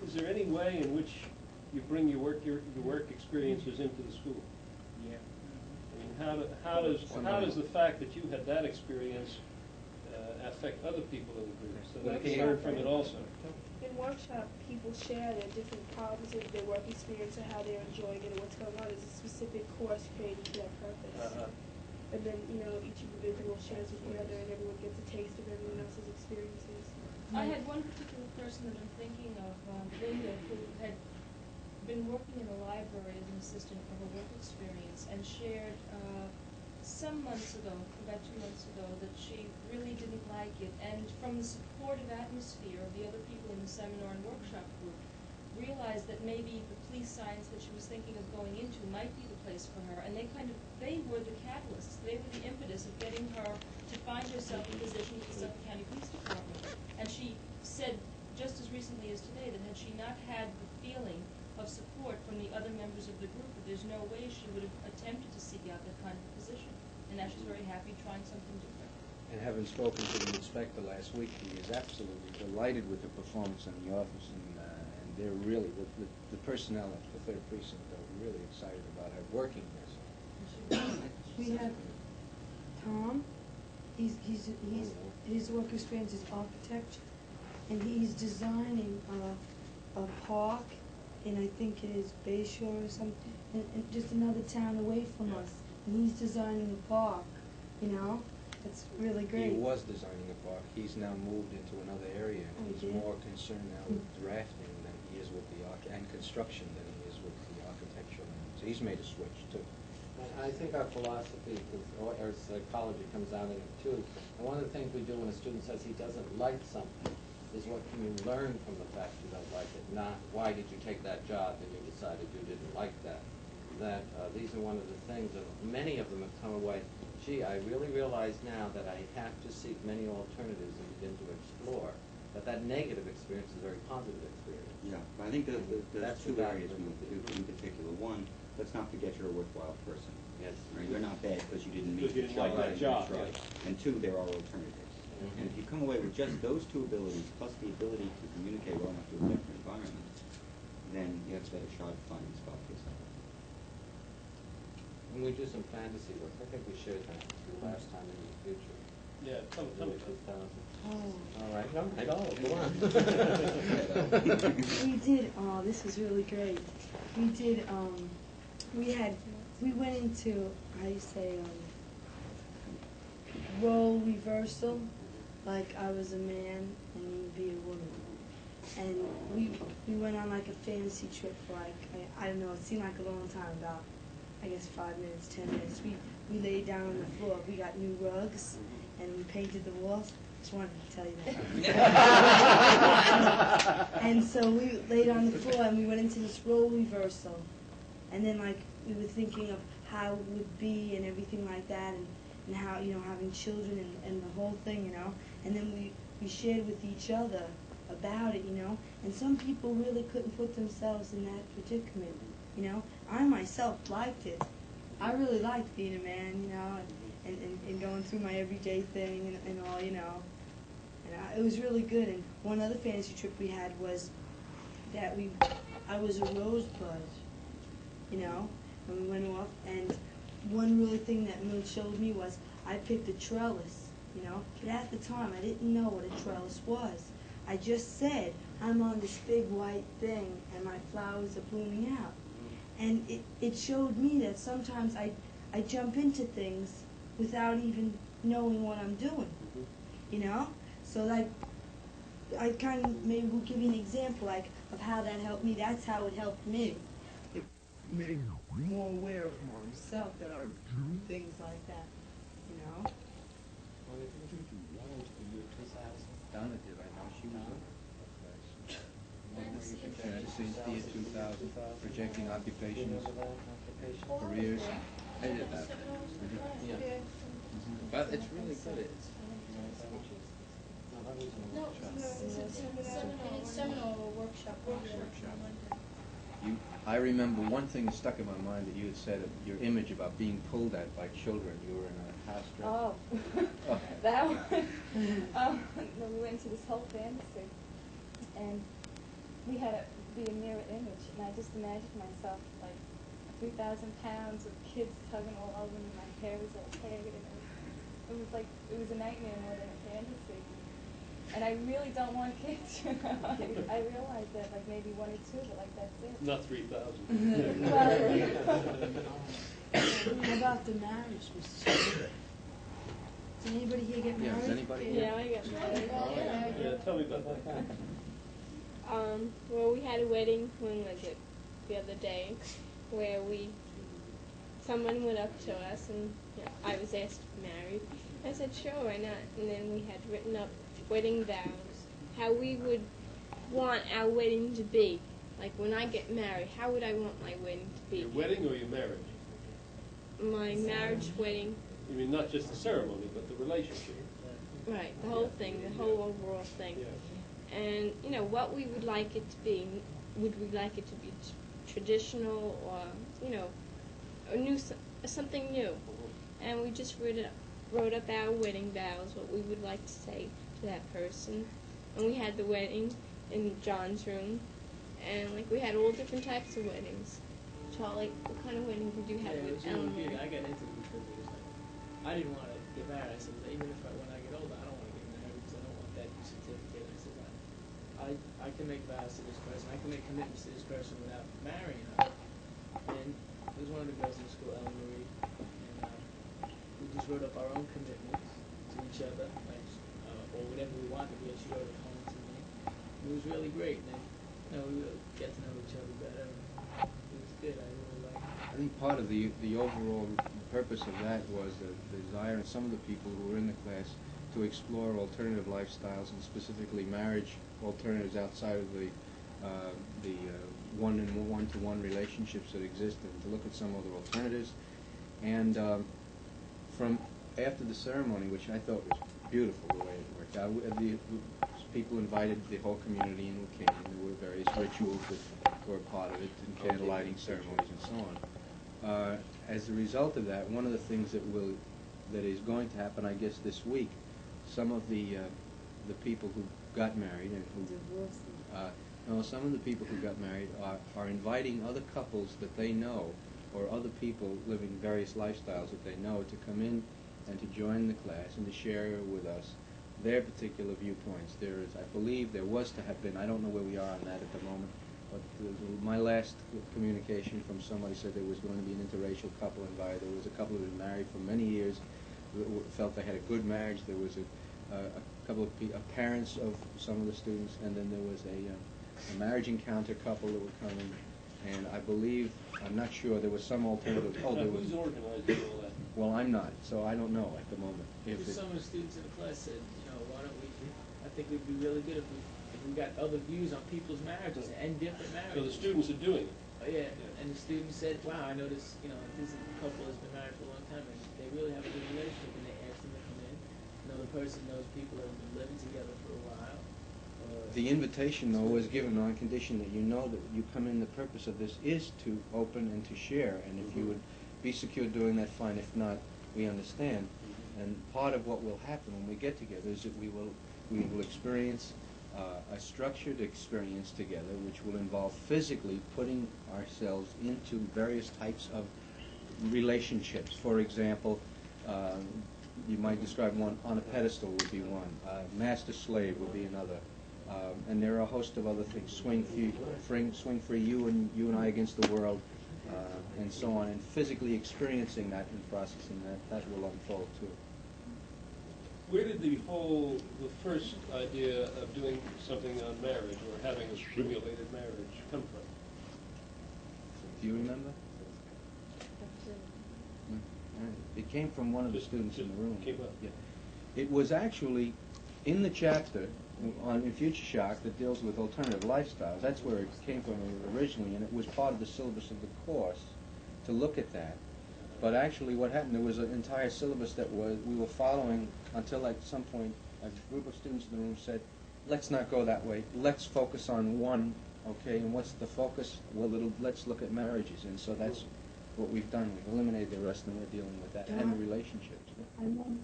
Is there any way in which you bring your work experiences into the school? Yeah. I mean, how does the fact that you had that experience affect other people in the group so they can learn from it also? In workshop, people share their different problems with their work experience or how they're enjoying it or what's going on. There's a specific course created for that purpose. And then, each individual shares with the other and everyone gets a taste of everyone else's experiences. I had one particular person that I'm thinking of, Linda, who had been working in a library as an assistant of a work experience and shared some months ago, about 2 months ago, that she really didn't like it. And from the supportive atmosphere of the other people in the seminar and workshop group, realized that maybe the police science that she was thinking of going into might be the place for her. And they were the catalysts. They were the impetus of getting her to find herself in position with the Suffolk County Police Department. And she said just as recently as today that had she not had the feeling of support from the other members of the group, that there's no way she would have attempted to seek out that kind of position. And now she's very happy trying something different. And having spoken to the inspector last week, he is absolutely delighted with the performance in the office, and they're really, the personnel at the 3rd Precinct are really excited about her working there. We have Tom. His work experience is architecture, and he's designing a park, and I think it is Bayshore or something, and just another town away from us. And he's designing a park, It's really great. He was designing a park. He's now moved into another area, and he's more concerned now with drafting than he is with the and construction than he is with the architectural. So he's made a switch too. I think our philosophy, or psychology, comes out in it too. And one of the things we do when a student says he doesn't like something is what can you learn from the fact you don't like it, not why did you take that job and you decided you didn't like that. These are one of the things that many of them have come away. Gee, I really realize now that I have to seek many alternatives and begin to explore. That negative experience is a very positive experience. Yeah, I think there's two areas we want to do in particular. One, let's not forget you're a worthwhile person. Yes. Right? You're not bad because you didn't meet the like that job. Right. And two, there are alternatives. And if you come away with just those two abilities, plus the ability to communicate well enough to a different environment, then you have a better shot at finding a spot for yourself. And we do some fantasy work. I think we shared that with you last time in the future. Yeah, tell me. 2000. Oh. All right. No, go on. We did, this was really great. We did, we went into, how do you say, role reversal, like I was a man and you'd be a woman. And we went on like a fantasy trip for like, I don't know, it seemed like a long time, about, I guess 5 minutes, 10 minutes. We laid down on the floor. We got new rugs and we painted the walls. Just wanted to tell you that. And so we laid on the floor and we went into this role reversal. And then like we were thinking of how it would be and everything like that, and how, having children and the whole thing, And then we shared with each other about it, And some people really couldn't put themselves in that predicament, I myself liked it. I really liked being a man, and going through my everyday thing and all, And it was really good. And one other fantasy trip we had was that I was a rosebud, and we went off. And one really thing that Mill showed me was I picked a trellis, But at the time I didn't know what a trellis was. I just said I'm on this big white thing and my flowers are blooming out. And it showed me that sometimes I jump into things without even knowing what I'm doing, So like, I kind of maybe will give you an example of how that helped me. That's how it helped me. It made me more aware of myself that are things like that, Donna did, I know she was on Cynthia 2000, projecting occupations, careers. I did that. But it's really good. No, it's seminar or workshop. I remember one thing that stuck in my mind that you had said, your image about being pulled at by children. You were in a house dress. Oh, that one. We went to this whole fantasy, and we had be a mirror image, and I just imagined myself like 3,000 pounds with kids tugging all over me. My hair was all tangled, and it was a nightmare more than a fantasy. And I really don't want kids. You know? I realize that like maybe 1 or 2, but like that's it. Not 3,000. How about the marriage, Mr. Stewart? Did anybody here get married? Yeah, is anybody here? Yeah, I got married. Yeah, tell me about that. Well, we had a wedding, when was it? The other day, where someone went up to us and I was asked to be married. I said, sure, why not? And then we had written up wedding vows, how we would want our wedding to be. Like when I get married, how would I want my wedding to be? Your wedding or your marriage? My marriage wedding. You mean not just the ceremony, but the relationship? Right, the whole thing, the whole overall thing. Yeah. And, what we would like it to be. Would we like it to be traditional or, something new? And we just wrote up our wedding vows, what we would like to say to that person. And we had the wedding in John's room. And, we had all different types of weddings. Charlie, what kind of wedding did you have Yeah, it with was really Eleanor? good. I got into it because it was like, I didn't want to get married. I said, even if when I get older, I don't want to get married because I don't want that certificate. I said, I can make vows to this person. I can make commitments to this person without marrying her. And it was one of the girls in school, Ellen Marie, and we just wrote up our own commitments to each other, or whatever we wanted to be. And she wrote it home to me. It was really great. And then, we really get to know each other better. It was good. I really liked it. I think part of the overall purpose of that was the desire of some of the people who were in the class to explore alternative lifestyles and specifically marriage alternatives outside of the one-to-one relationships that exist, and to look at some other alternatives. And from after the ceremony, which I thought was beautiful the way it worked out, the people invited the whole community and came. There were various rituals that were part of it, and candle lighting ceremonies and so on. As a result of that, one of the things that is going to happen, I guess, this week, some of the people who got married and some of the people who got married are inviting other couples that they know, or other people living various lifestyles that they know, to come in and to join the class and to share with us their particular viewpoints. I believe there was to have been, I don't know where we are on that at the moment, but my last communication from somebody said there was going to be an interracial couple invited. There was a couple who had been married for many years, who felt they had a good marriage. There was a couple of parents of some of the students, and then there was a marriage encounter couple that were coming. And I believe, I'm not sure, there was some alternative. Who's organizing all that? Well, I'm not, so I don't know at the moment. Some of the students in the class said, why don't we? I think it would be really good if we got other views on people's marriages and different So the marriages. students are doing it. Oh, yeah. And the students said, wow, I know this couple has been married for a long time, and they really have a good relationship, and they asked them to come in. The person knows people that have been living together for a while. The invitation, though, was given on condition that you know that you come in, the purpose of this is to open and to share, and if you would be secure doing that, fine. If not, we understand. And part of what will happen when we get together is that we will experience a structured experience together, which will involve physically putting ourselves into various types of relationships. For example, you might describe one, on a pedestal would be one, master-slave would be another, and there are a host of other things, swing free, you and I against the world, and so on, and physically experiencing that and processing that will unfold too. Where did the first idea of doing something on marriage, or having a simulated marriage, come from? Do you remember? It came from one of the students in the room. Came up. Yeah. It was actually in the chapter in Future Shock that deals with alternative lifestyles. That's where it came from originally, and it was part of the syllabus of the course to look at that. But actually what happened, there was an entire syllabus that we were following until at some point a group of students in the room said, let's not go that way. Let's focus on one, okay? And what's the focus? Well, let's look at marriages. And so that's what we've done. We've eliminated the rest, and we're dealing with that and the relationships. I remember